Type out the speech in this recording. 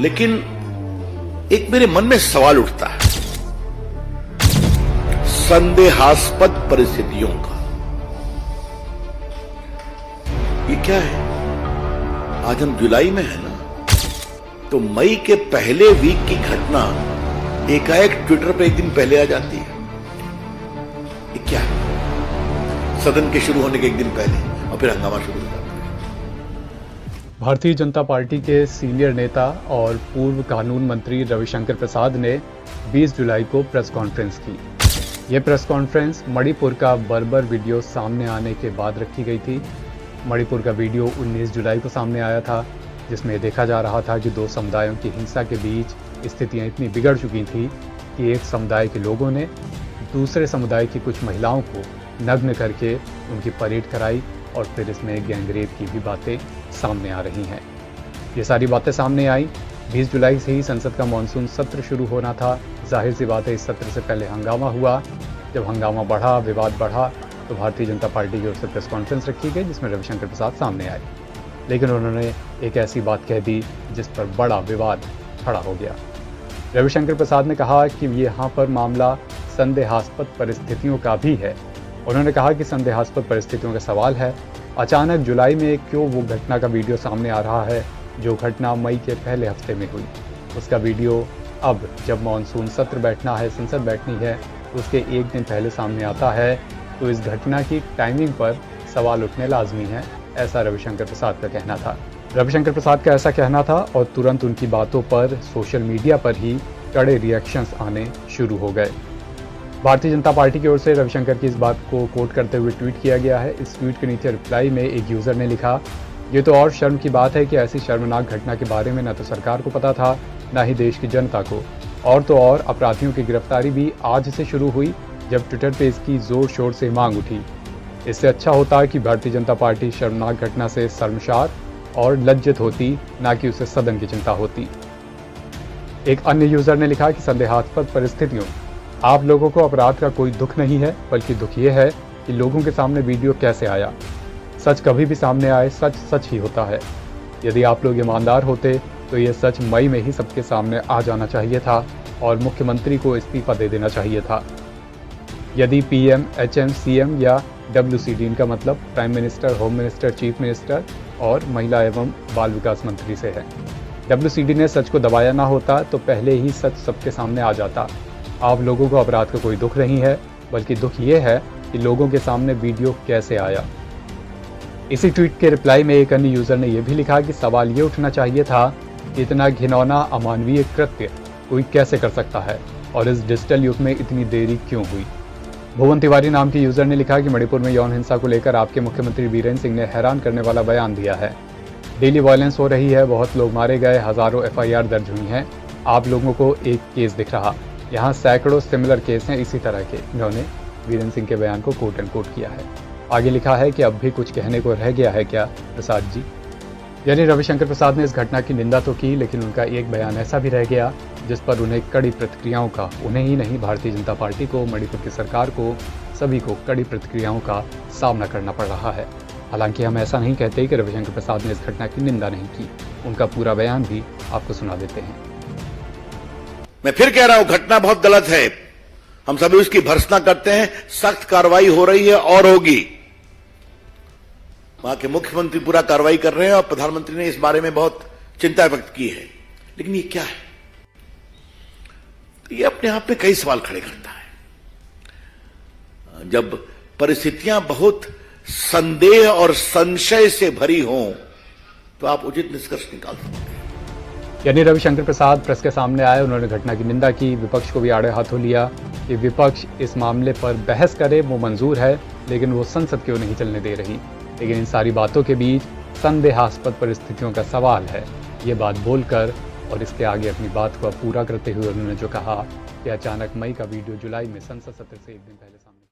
लेकिन एक मेरे मन में सवाल उठता है संदेहास्पद परिस्थितियों का। ये क्या है? आज हम जुलाई में है ना, तो मई के पहले वीक की घटना एकाएक ट्विटर पे एक दिन पहले आ जाती है। ये क्या है? सदन के शुरू होने के एक दिन पहले और फिर हंगामा शुरू हो जाता है। भारतीय जनता पार्टी के सीनियर नेता और पूर्व कानून मंत्री रविशंकर प्रसाद ने 20 जुलाई को प्रेस कॉन्फ्रेंस की। यह प्रेस कॉन्फ्रेंस मणिपुर का बर्बर वीडियो सामने आने के बाद रखी गई थी। मणिपुर का वीडियो 19 जुलाई को सामने आया था, जिसमें देखा जा रहा था कि दो समुदायों की हिंसा के बीच स्थितियां इतनी बिगड़ चुकी थी कि एक समुदाय के लोगों ने दूसरे समुदाय की कुछ महिलाओं को नग्न करके उनकी परेड कराई और फिर इसमें गैंगरेप की भी बातें सामने आ रही हैं। ये सारी बातें सामने आई। 20 जुलाई से ही संसद का मानसून सत्र शुरू होना था। जाहिर सी बात है, इस सत्र से पहले हंगामा हुआ। जब हंगामा बढ़ा, विवाद बढ़ा, तो भारतीय जनता पार्टी की ओर से प्रेस कॉन्फ्रेंस रखी गई, जिसमें रविशंकर प्रसाद सामने आए। लेकिन उन्होंने एक ऐसी बात कह दी जिस पर बड़ा विवाद खड़ा हो गया। रविशंकर प्रसाद ने कहा कि यहाँ पर मामला संदेहास्पद परिस्थितियों का भी है। उन्होंने कहा कि संदेहास्पद परिस्थितियों का सवाल है, अचानक जुलाई में क्यों वो घटना का वीडियो सामने आ रहा है जो घटना मई के पहले हफ्ते में हुई। उसका वीडियो अब जब मानसून सत्र बैठना है, संसद बैठनी है, उसके एक दिन पहले सामने आता है, तो इस घटना की टाइमिंग पर सवाल उठने लाजमी है, ऐसा रविशंकर प्रसाद का कहना था। रविशंकर प्रसाद का ऐसा कहना था और तुरंत उनकी बातों पर सोशल मीडिया पर ही कड़े रिएक्शंस आने शुरू हो गए। भारतीय जनता पार्टी की ओर से रविशंकर की इस बात को कोट करते हुए ट्वीट किया गया है। इस ट्वीट के नीचे रिप्लाई में एक यूज़र ने लिखा, ये तो और शर्म की बात है कि ऐसी शर्मनाक घटना के बारे में न तो सरकार को पता था, न ही देश की जनता को। और तो और अपराधियों की गिरफ्तारी भी आज से शुरू हुई, जब ट्विटर पे इसकी जोर शोर से मांग उठी। इससे अच्छा होता कि भारतीय जनता पार्टी शर्मनाक घटना से शर्मसार और लज्जित होती, ना कि उसे सदन की चिंता होती। एक अन्य यूजर ने लिखा कि संदेहास्पद परिस्थितियों, आप लोगों को अपराध का कोई दुख नहीं है, बल्कि दुख ये है कि लोगों के सामने वीडियो कैसे आया। सच कभी भी सामने आए, सच सच ही होता है। यदि आप लोग ईमानदार होते तो ये सच मई में ही सबके सामने आ जाना चाहिए था और मुख्यमंत्री को इस्तीफा दे देना चाहिए था। यदि पीएम, एचएम, सीएम या WCD, इनका मतलब prime minister, home minister, chief minister और महिला एवं बाल विकास मंत्री से है, WCD ने सच को दबाया ना होता तो पहले ही सच सबके सामने आ जाता। आप लोगों को अपराध का कोई दुख नहीं है, बल्कि दुख ये है कि लोगों के सामने वीडियो कैसे आया। इसी ट्वीट के रिप्लाई में एक अन्य यूजर ने यह भी लिखा कि सवाल ये उठना चाहिए था कि इतना घिनौना अमानवीय कृत्य कोई कैसे कर सकता है और इस डिजिटल युग में इतनी देरी क्यों हुई। भुवन तिवारी नाम के यूजर ने लिखा कि मणिपुर में यौन हिंसा को लेकर आपके मुख्यमंत्री बीरेन्द्र सिंह ने हैरान करने वाला बयान दिया है। डेली वायलेंस हो रही है, बहुत लोग मारे गए, हजारों FIR दर्ज हुई हैं। आप लोगों को एक केस दिख रहा, यहाँ सैकड़ों सिमिलर केस हैं इसी तरह के। इन्होंने बीरेन्द्र सिंह के बयान को कोट एंड कोट किया है। आगे लिखा है कि अब भी कुछ कहने को रह गया है क्या प्रसाद जी। यानी रविशंकर प्रसाद ने इस घटना की निंदा तो की, लेकिन उनका एक बयान ऐसा भी रह गया जिस पर उन्हें कड़ी प्रतिक्रियाओं का, उन्हें ही नहीं भारतीय जनता पार्टी को, मणिपुर की सरकार को, सभी को कड़ी प्रतिक्रियाओं का सामना करना पड़ रहा है। हालांकि हम ऐसा नहीं कहते कि रविशंकर प्रसाद ने इस घटना की निंदा नहीं की। उनका पूरा बयान भी आपको सुना देते हैं। मैं फिर कह रहा हूं, घटना बहुत गलत है, हम सभी उसकी भर्त्सना करते हैं। सख्त कार्रवाई हो रही है और होगी। वहां के मुख्यमंत्री पूरा कार्रवाई कर रहे हैं और प्रधानमंत्री ने इस बारे में बहुत चिंता व्यक्त की है। लेकिन ये क्या है? ये अपने आप में कई सवाल खड़े करता है। जब परिस्थितियां बहुत संदेह और संशय से भरी हों तो आप उचित निष्कर्ष निकाल सकते हैं। यानी रविशंकर प्रसाद प्रेस के सामने आए, उन्होंने घटना की निंदा की, विपक्ष को भी आड़े हाथों लिया कि विपक्ष इस मामले पर बहस करे, वो मंजूर है, लेकिन वो संसद क्यों नहीं चलने दे रही। लेकिन इन सारी बातों के बीच संदेहास्पद परिस्थितियों का सवाल है, ये बात बोलकर और इसके आगे अपनी बात को पूरा करते हुए उन्होंने जो कहा कि अचानक मई का वीडियो जुलाई में संसद सत्र से एक दिन पहले सामने